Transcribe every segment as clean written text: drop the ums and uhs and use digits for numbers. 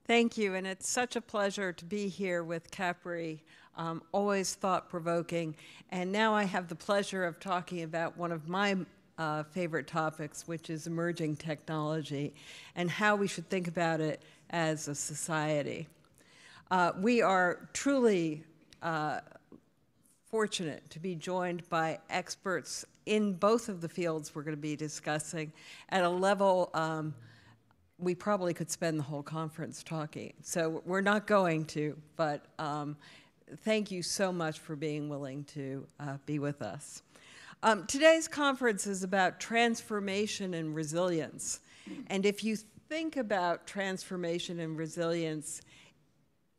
Thank you, and it's such a pleasure to be here with Capri, always thought-provoking. And now I have the pleasure of talking about one of my favorite topics, which is emerging technology, and how we should think about it as a society. We are truly fortunate to be joined by experts in both of the fields we're going to be discussing at a level we probably could spend the whole conference talking. So we're not going to, but thank you so much for being willing to be with us. Today's conference is about transformation and resilience. And if you think about transformation and resilience,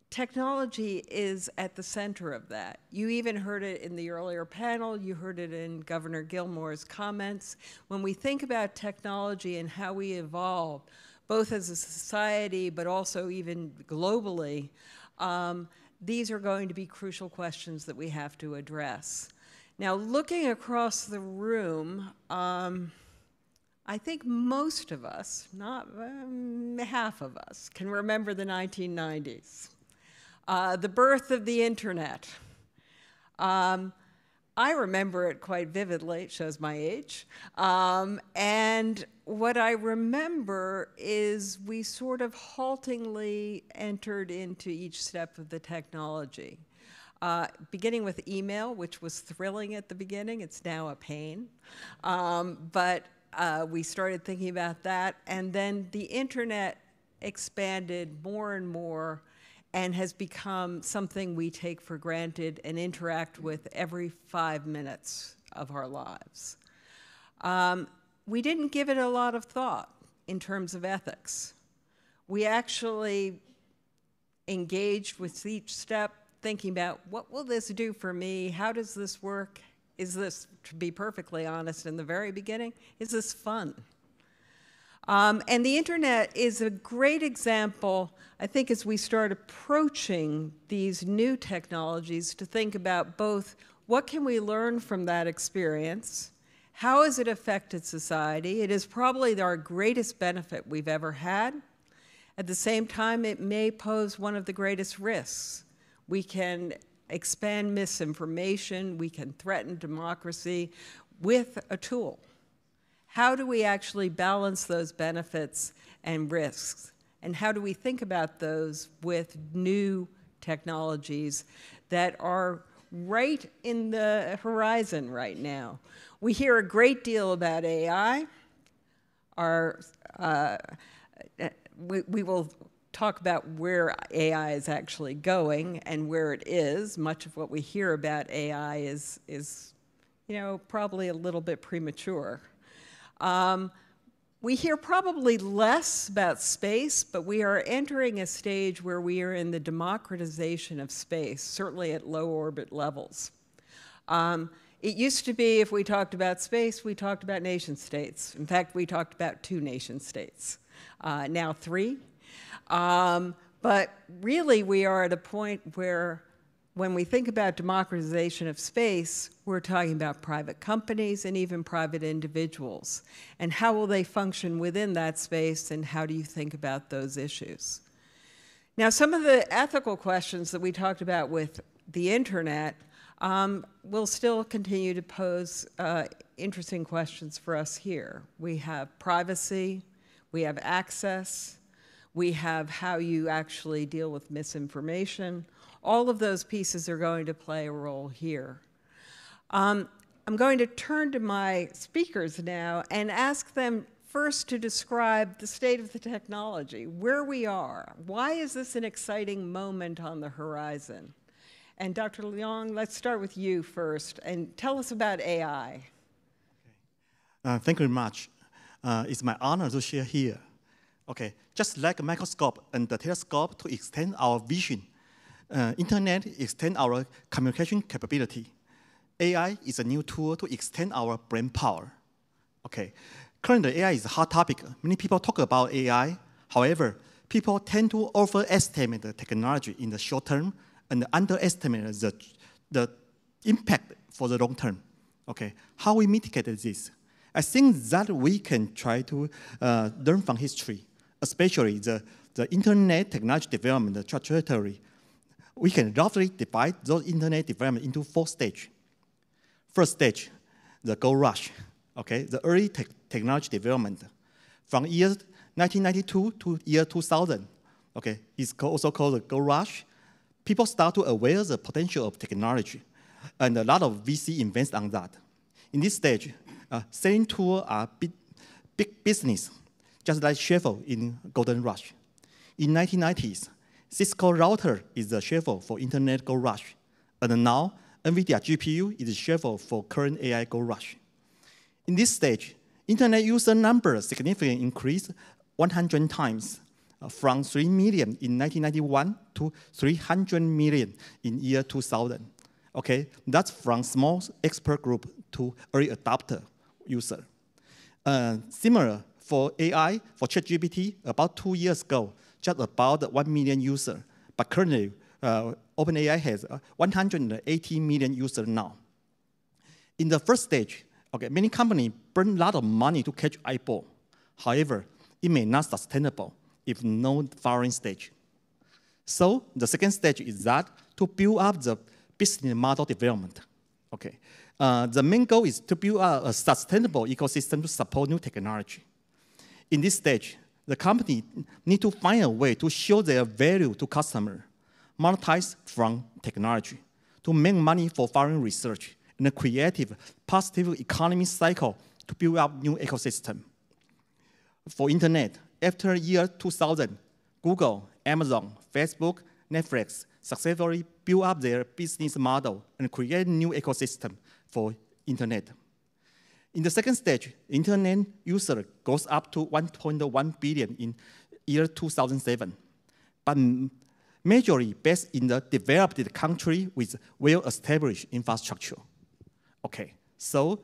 technology is at the center of that. You even heard it in the earlier panel. You heard it in Governor Gilmore's comments. When we think about technology and how we evolve, both as a society, but also even globally, these are going to be crucial questions that we have to address. Now, looking across the room, I think most of us, not half of us, can remember the 1990s, the birth of the internet. I remember it quite vividly. It shows my age. And what I remember is we sort of haltingly entered into each step of the technology. Beginning with email, which was thrilling at the beginning. It's now a pain. But we started thinking about that. And then the internet expanded more and more and has become something we take for granted and interact with every 5 minutes of our lives. We didn't give it a lot of thought in terms of ethics. We actually engaged with each step, thinking about what will this do for me? How does this work? Is this, to be perfectly honest, in the very beginning, is this fun? And the internet is a great example, I think, as we start approaching these new technologies to think about both what can we learn from that experience, how has it affected society? It is probably our greatest benefit we've ever had. At the same time, it may pose one of the greatest risks. We can expand misinformation, we can threaten democracy with a tool. How do we actually balance those benefits and risks? And how do we think about those with new technologies that are right in the horizon right now? We hear a great deal about AI. We will talk about where AI is actually going and where it is. Much of what we hear about AI is probably a little bit premature. We hear probably less about space, but we are entering a stage where we are in the democratization of space, certainly at low orbit levels. It used to be if we talked about space, we talked about nation states. In fact, we talked about 2 nation states, now 3. But really, we are at a point where when we think about democratization of space, we're talking about private companies and even private individuals. And how will they function within that space, and how do you think about those issues? Now, some of the ethical questions that we talked about with the internet will still continue to pose interesting questions for us here. We have privacy, we have access, we have how you actually deal with misinformation. All of those pieces are going to play a role here. I'm going to turn to my speakers now and ask them first to describe the state of the technology, where we are. Why is this an exciting moment on the horizon? And Dr. Liang, let's start with you first, and tell us about AI. Okay. Thank you very much. It's my honor to share here. Okay, just like a microscope and the telescope to extend our vision, internet extend our communication capability. AI is a new tool to extend our brain power. Okay, currently AI is a hot topic. Many people talk about AI. However, people tend to overestimate the technology in the short term and underestimate the impact for the long term. Okay, how we mitigate this? I think that we can try to learn from history, especially the the internet technology development trajectory, we can roughly divide those internet development into 4 stages. First stage, the gold rush, okay, the early technology development. From year 1992 to year 2000, okay, it's also called the gold rush. People start to aware the potential of technology, and a lot of VC invest on that. In this stage, selling tools are big business, just like Shyy in Golden Rush. In 1990s, Cisco router is the Shyy for Internet Gold Rush, and now NVIDIA GPU is Shyy for current AI Gold Rush. In this stage, Internet user numbers significantly increased 100 times, from 3 million in 1991 to 300 million in year 2000. Okay, that's from small expert group to early adopter user. Similar for AI, for ChatGPT, about 2 years ago, just about 1 million users. But currently, OpenAI has 180 million users now. In the first stage, okay, many companies burn a lot of money to catch eyeball. However, it may not sustainable if no following stage. So the second stage is that to build up the business model development. Okay, the main goal is to build up a sustainable ecosystem to support new technology. In this stage, the company need to find a way to show their value to customer, monetize from technology, to make money for foreign research, and a creative, positive economy cycle to build up new ecosystem. For internet, after year 2000, Google, Amazon, Facebook, Netflix successfully built up their business model and create new ecosystem for internet. In the second stage, internet user goes up to 1.1 billion in year 2007, but majorly based in the developed country with well-established infrastructure. Okay, so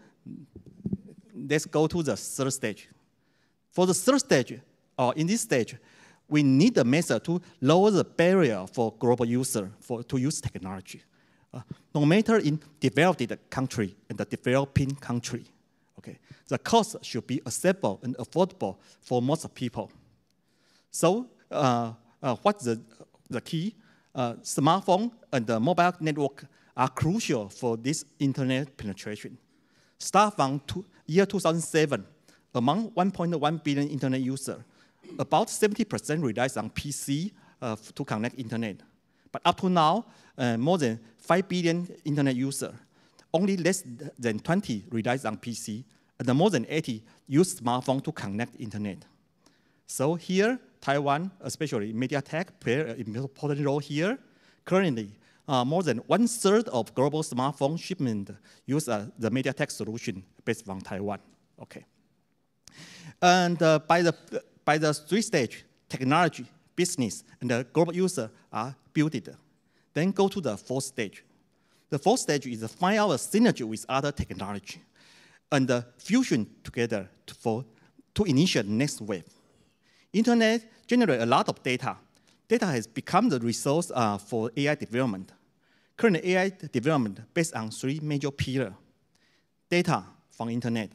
let's go to the third stage. For the third stage, or in this stage, we need a method to lower the barrier for global users to use technology, no matter in developed country and the developing country. Okay, the cost should be acceptable and affordable for most people. So, what's the key? Smartphone and the mobile network are crucial for this internet penetration. Start from year 2007, among 1.1 billion internet users, about 70% relies on PC to connect internet. But up to now, more than 5 billion internet users, only less than 20 relies on PC, and more than 80 use smartphone to connect internet. So here, Taiwan, especially MediaTek, play an important role here. Currently, more than 1/3 of global smartphone shipment use the MediaTek solution based on Taiwan. Okay, and by the 3 stage, technology, business, and the global user are built. Then go to the 4th stage. The 4th stage is to find out a synergy with other technology and the fusion together to initiate the next wave. Internet generates a lot of data. Data has become the resource for AI development. Current AI development based on 3 major pillars: data from internet,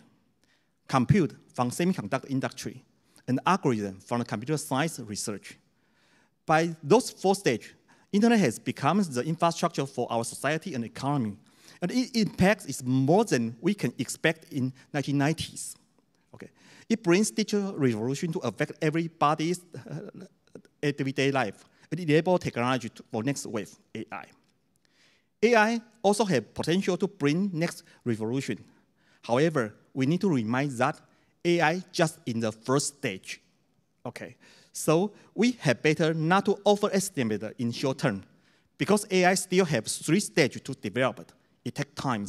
compute from semiconductor industry, and algorithm from the computer science research. By those 4 stages, internet has become the infrastructure for our society and economy, and its impact is more than we can expect in 1990s. Okay, it brings digital revolution to affect everybody's everyday life and enable technology for next wave AI. AI also has potential to bring next revolution. However, we need to remind that AI just in the 1st stage. Okay, so we have better not to overestimate it in short term, because AI still has 3 stages to develop. It takes time.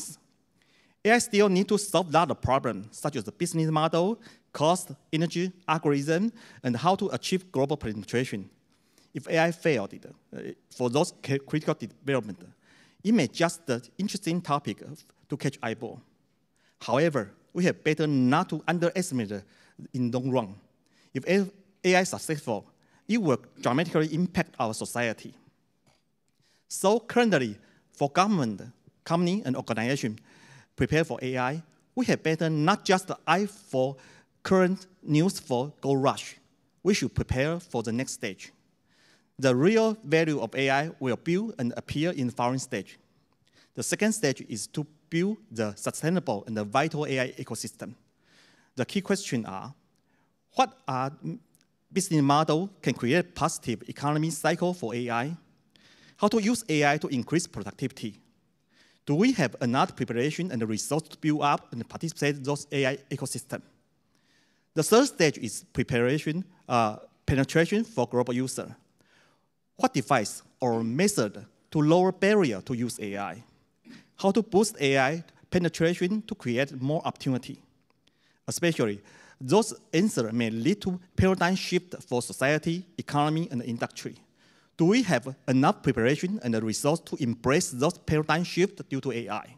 AI still needs to solve a lot of problems, such as the business model, cost, energy, algorithm, and how to achieve global penetration. If AI failed for those critical development, it may just the interesting topic to catch eyeball. However, we have better not to underestimate it in the long run. If AI is successful, it will dramatically impact our society. So currently, for government, company, and organization prepare for AI, we have better not just eye for current news for gold rush. we should prepare for the next stage. The real value of AI will build and appear in the following stage. The second stage is to build the sustainable and the vital AI ecosystem. The key questions are, what are business models can create positive economy cycle for AI? How to use AI to increase productivity? Do we have enough preparation and the resource to build up and participate in those AI ecosystem? The third stage is preparation, penetration for global user. What device or method to lower barrier to use AI? How to boost AI penetration to create more opportunity? Especially, those answers may lead to paradigm shift for society, economy, and industry. Do we have enough preparation and the resource to embrace those paradigm shifts due to AI?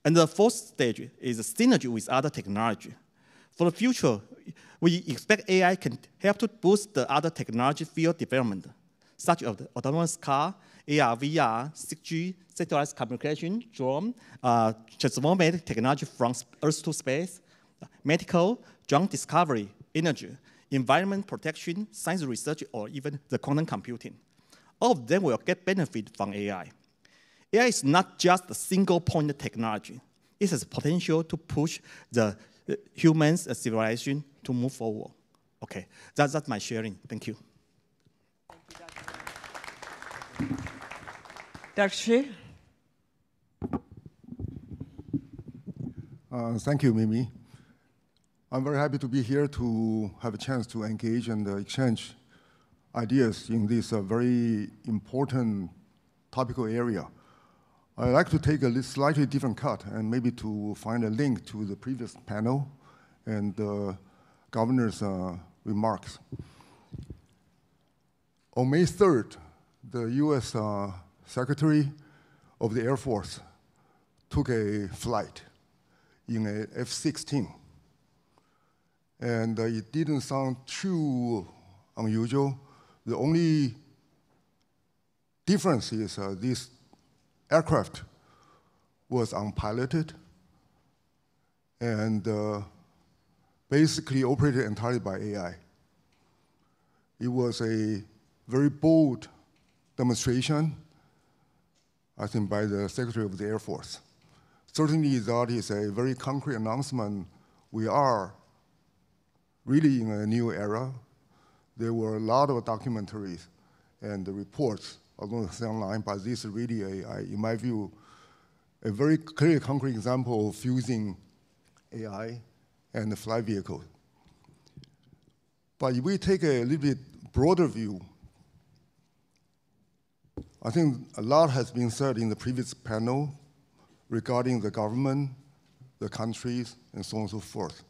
And the fourth stage is synergy with other technology. For the future, we expect AI can help to boost the other technology field development, such as the autonomous car, AR, VR, 6G, satellite communication, drone, transformative technology from Earth to space, medical, drug discovery, energy, environment protection, science research, or even the quantum computing. All of them will get benefit from AI. AI is not just a single-point technology. It has potential to push the humans' civilization to move forward. Okay, that's my sharing. Thank you. Dr. Shyy? Thank you, Mimi. I'm very happy to be here to have a chance to engage and exchange ideas in this very important topical area. I'd like to take a slightly different cut and maybe to find a link to the previous panel and the governor's remarks. On May 3rd, the US Secretary of the Air Force took a flight in a F-16. And it didn't sound too unusual. The only difference is this aircraft was unpiloted and basically operated entirely by AI. It was a very bold demonstration, I think, by the Secretary of the Air Force. Certainly, that is a very concrete announcement. We are really in a new era. There were a lot of documentaries and the reports are going to stay online, but this is really, in my view, a very clear, concrete example of fusing AI and the flight vehicle. But if we take a little bit broader view, I think a lot has been said in the previous panel regarding the government, the countries, and so on and so forth.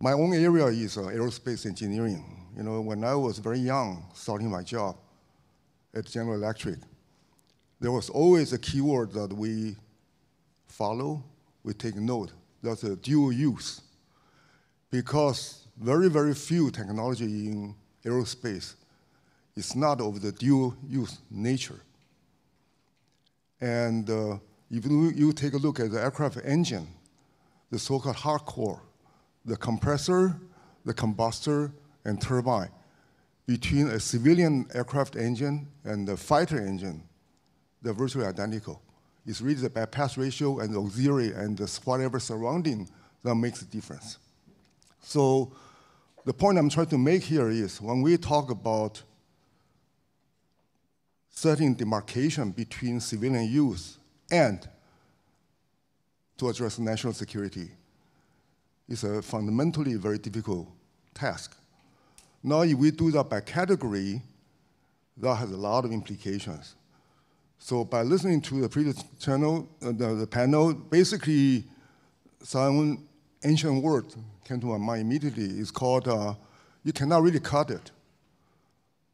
My own area is aerospace engineering. You know, when I was very young, starting my job at General Electric, there was always a keyword that we follow, we take note. That's a dual use. Because very, very few technology in aerospace is not of the dual use nature. And if you take a look at the aircraft engine, the so-called hardcore, the compressor, the combustor, and turbine, between a civilian aircraft engine and the fighter engine, they're virtually identical. It's really the bypass ratio and the auxiliary and the whatever surrounding that makes a difference. So the point I'm trying to make here is when we talk about setting demarcation between civilian use and to address national security, is a fundamentally very difficult task. Now, if we do that by category, that has a lot of implications. So by listening to the previous channel, the panel, basically some ancient word came to my mind immediately. It's called, you cannot really cut it.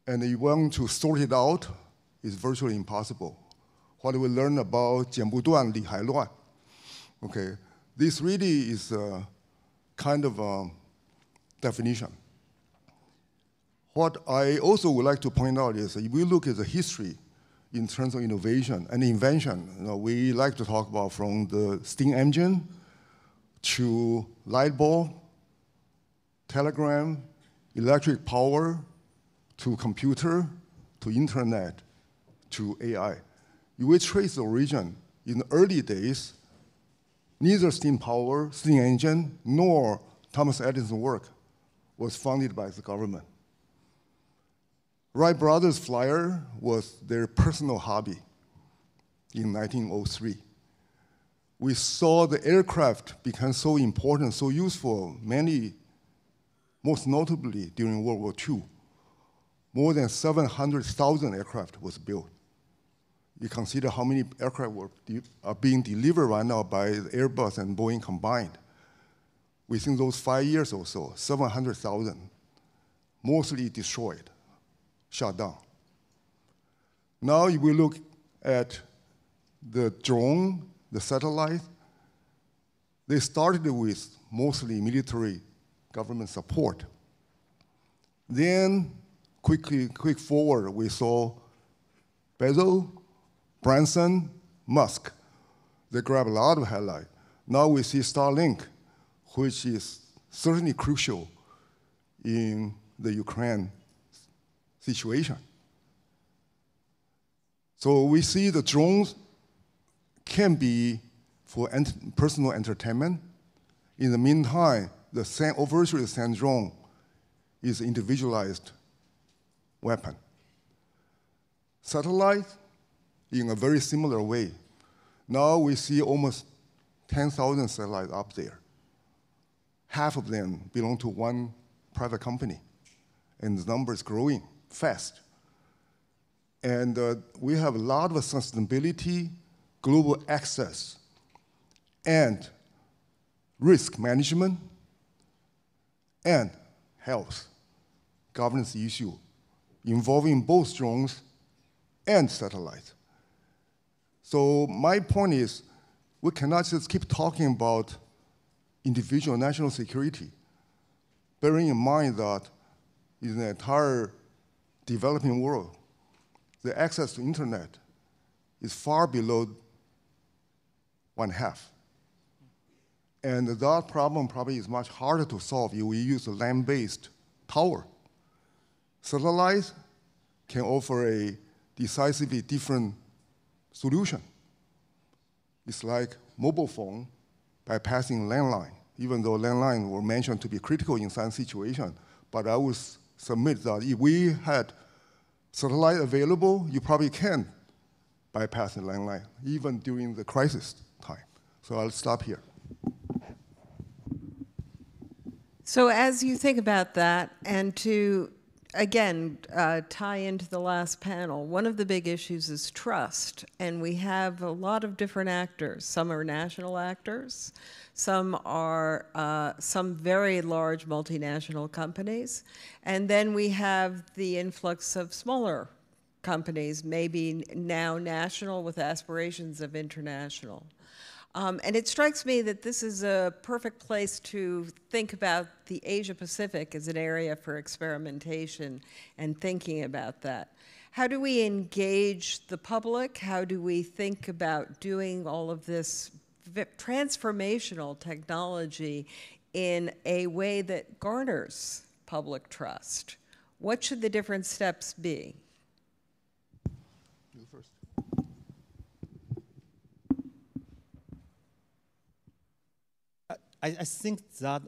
And if you want to sort it out, it's virtually impossible. What we learn about 剪不断理还乱. Okay, this really is kind of a definition. What I also would like to point out is if we look at the history in terms of innovation and invention, we like to talk about from the steam engine to light bulb telegram, electric power, to computer, to internet, to AI. You will trace the origin. In the early days, neither steam power, steam engine, nor Thomas Edison's work was funded by the government. Wright brothers' flyer was their personal hobby in 1903. We saw the aircraft become so important, so useful, most notably during World War II. More than 700,000 aircraft was built. You consider how many aircraft are being delivered right now by Airbus and Boeing combined. Within those 5 years or so, 700,000, mostly destroyed, shut down. Now, if we look at the drone, the satellite, they started with mostly military government support. Then, quick forward, we saw Bezos, Branson, Musk. They grabbed a lot of headline. Now we see Starlink, which is certainly crucial in the Ukraine situation. So we see the drones can be for personal entertainment. In the meantime, the virtually same drone is an individualized weapon. Satellite, in a very similar way. Now we see almost 10,000 satellites up there. Half of them belong to one private company, and the number is growing fast. And we have a lot of sustainability, global access, and risk management, and health governance issue involving both drones and satellites. So my point is, we cannot just keep talking about individual national security, bearing in mind that in the entire developing world, the access to internet is far below 1/2. And that problem probably is much harder to solve if we use a land-based tower. Satellites can offer a decisively different solution. It's like mobile phone bypassing landline, even though landline were mentioned to be critical in some situations. But I would submit that if we had satellite available, you probably can bypass the landline, even during the crisis time. So I'll stop here. So as you think about that, and to, again, tie into the last panel, one of the big issues is trust. And we have a lot of different actors. Some are national actors. Some are some very large multinational companies. And then we have the influx of smaller companies, maybe now national with aspirations of international. And it strikes me that this is a perfect place to think about the Asia-Pacific as an area for experimentation and thinking about that. How do we engage the public? How do we think about doing all of this transformational technology in a way that garners public trust? What should the different steps be? You first. I think that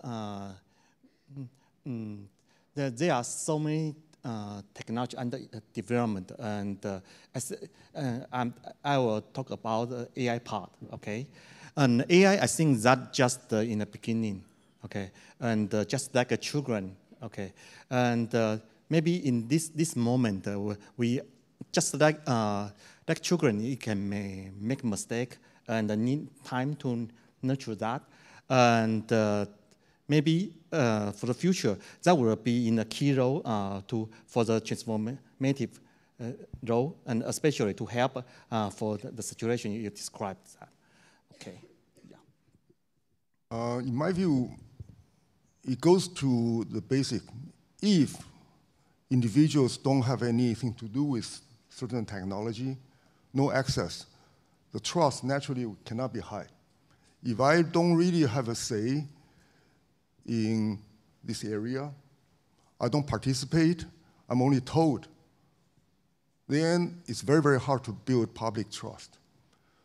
there are so many technology under development, and I will talk about the AI part, okay? And AI, I think that just in the beginning, okay? And just like children, okay? And maybe in this moment, we just like children, you can make a mistake and need time to nurture that. And maybe for the future, that will be in a key role for the transformative role, and especially to help for the situation you described. That. Okay. Yeah. In my view, it goes to the basic. If individuals don't have anything to do with certain technology, no access, the trust naturally cannot be high. If I don't really have a say in this area. I don't participate. I'm only told. Then it's very, very hard to build public trust.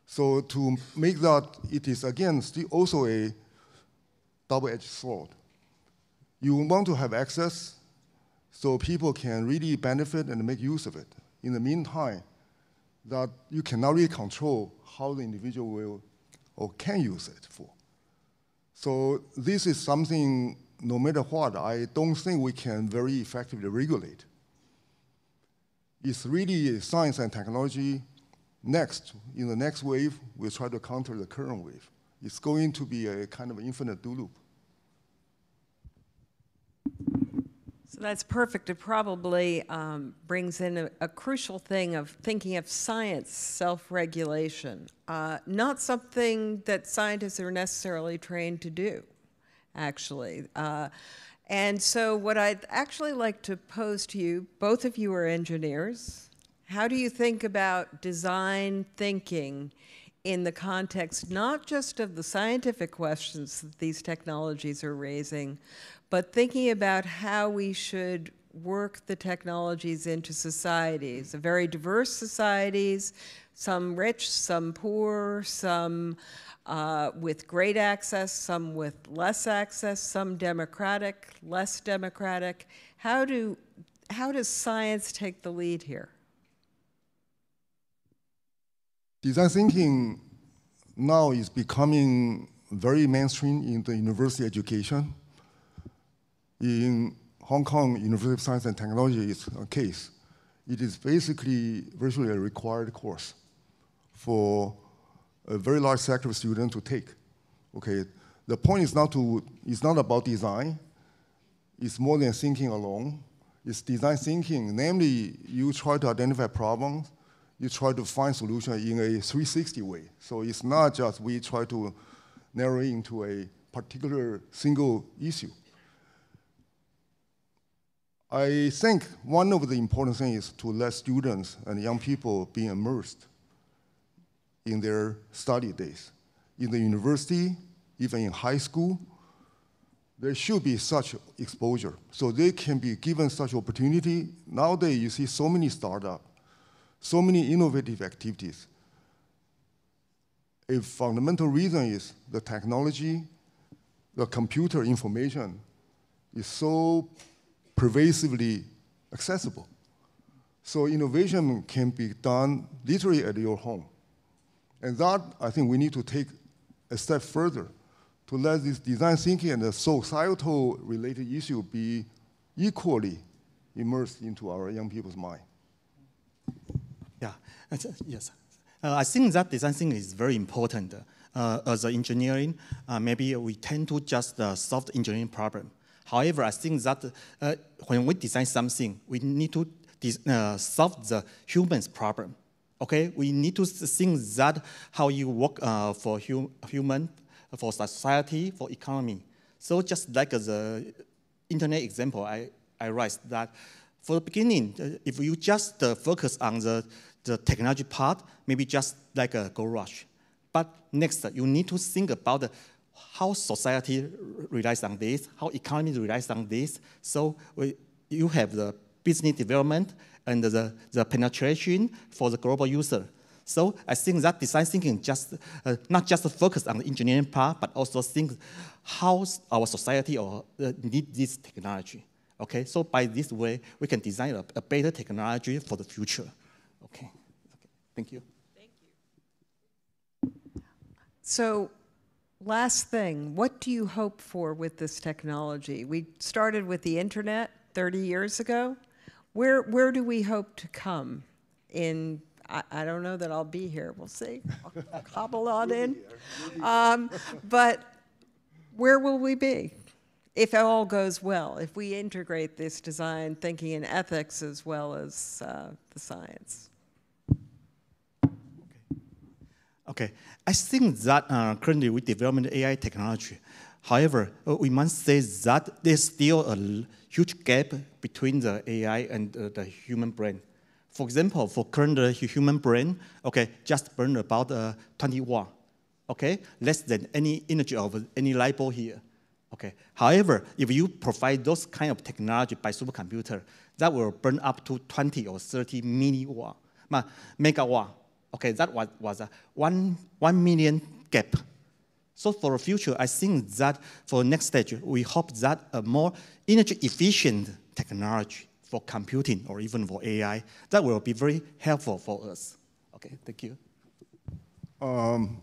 So to make that, it is again still also a double-edged sword. You want to have access so people can really benefit and make use of it. In the meantime, that you cannot really control how the individual will or can use it for. So this is something, no matter what, I don't think we can very effectively regulate. It's really science and technology. Next, in the next wave, we'll try to counter the current wave. It's going to be a kind of infinite do loop. So that's perfect. It probably brings in a crucial thing of thinking of science self-regulation, not something that scientists are necessarily trained to do, actually. And so what I'd actually like to pose to you, both of you are engineers. How do you think about design thinking in the context not just of the scientific questions that these technologies are raising, but thinking about how we should work the technologies into societies, very diverse societies, some rich, some poor, some with great access, some with less access, some democratic, less democratic. How does science take the lead here? Design thinking now is becoming very mainstream in the university education. In Hong Kong University of Science and Technology is a case. It is basically virtually a required course for a very large sector of students to take. Okay, the point is it's not about design. It's more than thinking alone. It's design thinking. Namely, you try to identify problems. You try to find solutions in a 360 way. So it's not just we try to narrow into a particular single issue. I think one of the important things is to let students and young people be immersed in their study days. In the university, even in high school, there should be such exposure. So they can be given such opportunity. Nowadays, you see so many startups, so many innovative activities. A fundamental reason is the technology, the computer information is so pervasively accessible. So innovation can be done literally at your home. And that, I think we need to take a step further to let this design thinking and the societal related issue be equally immersed into our young people's mind. Yeah, yes. I think that design thinking is very important. As an engineering, maybe we tend to just solve the engineering problem. However, I think that when we design something, we need to solve the human's problem. Okay, we need to think that how you work for human, for society, for economy. So just like the internet example I raised, that for the beginning, if you just focus on the technology part, maybe just like a gold rush. But next, you need to think about how society relies on this, how economy relies on this. So you have the business development and the penetration for the global user. So I think that design thinking just not just focus on the engineering part, but also think how our society need this technology. Okay, so by this way, we can design a better technology for the future. Okay, thank you. Thank you. So, last thing, what do you hope for with this technology? We started with the internet 30 years ago. Where do we hope to come in? I don't know that I'll be here. We'll see. I'll hobble on in. But where will we be if all goes well, if we integrate this design thinking and ethics as well as the science? Okay, I think that currently we develop AI technology. However, we must say that there's still a huge gap between the AI and the human brain. For example, for current human brain, okay, just burn about 20 watts, okay, less than any energy of any light bulb here. Okay. However, if you provide those kind of technology by supercomputer, that will burn up to 20 or 30 megawatt. Okay, that was a 1 million gap. So for the future, I think that for the next stage, we hope that a more energy efficient technology for computing or even for AI, that will be very helpful for us. Okay, thank you. In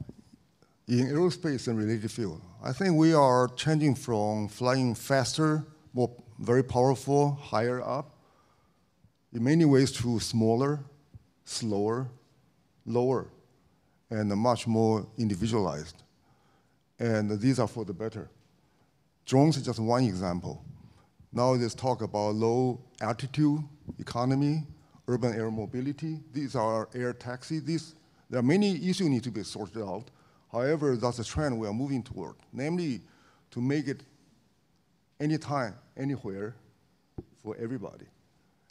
aerospace and related field, I think we are changing from flying faster, very powerful, higher up, in many ways to smaller, slower, lower, and much more individualized. And these are for the better. Drones is just one example. Now there's talk about low altitude economy, urban air mobility. These are air taxis. There are many issues need to be sorted out. However, that's a trend we are moving toward, namely to make it anytime, anywhere for everybody.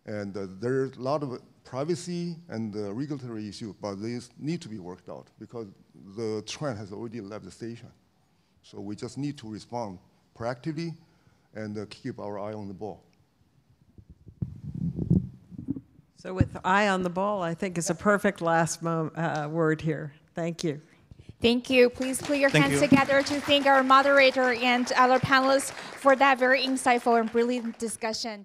And there's a lot of privacy and regulatory issues, but these need to be worked out because the trend has already left the station. So we just need to respond proactively and keep our eye on the ball. So with eye on the ball, I think is a perfect last word here. Thank you. Thank you. Please put your hands together to thank our moderator and other panelists for that very insightful and brilliant discussion.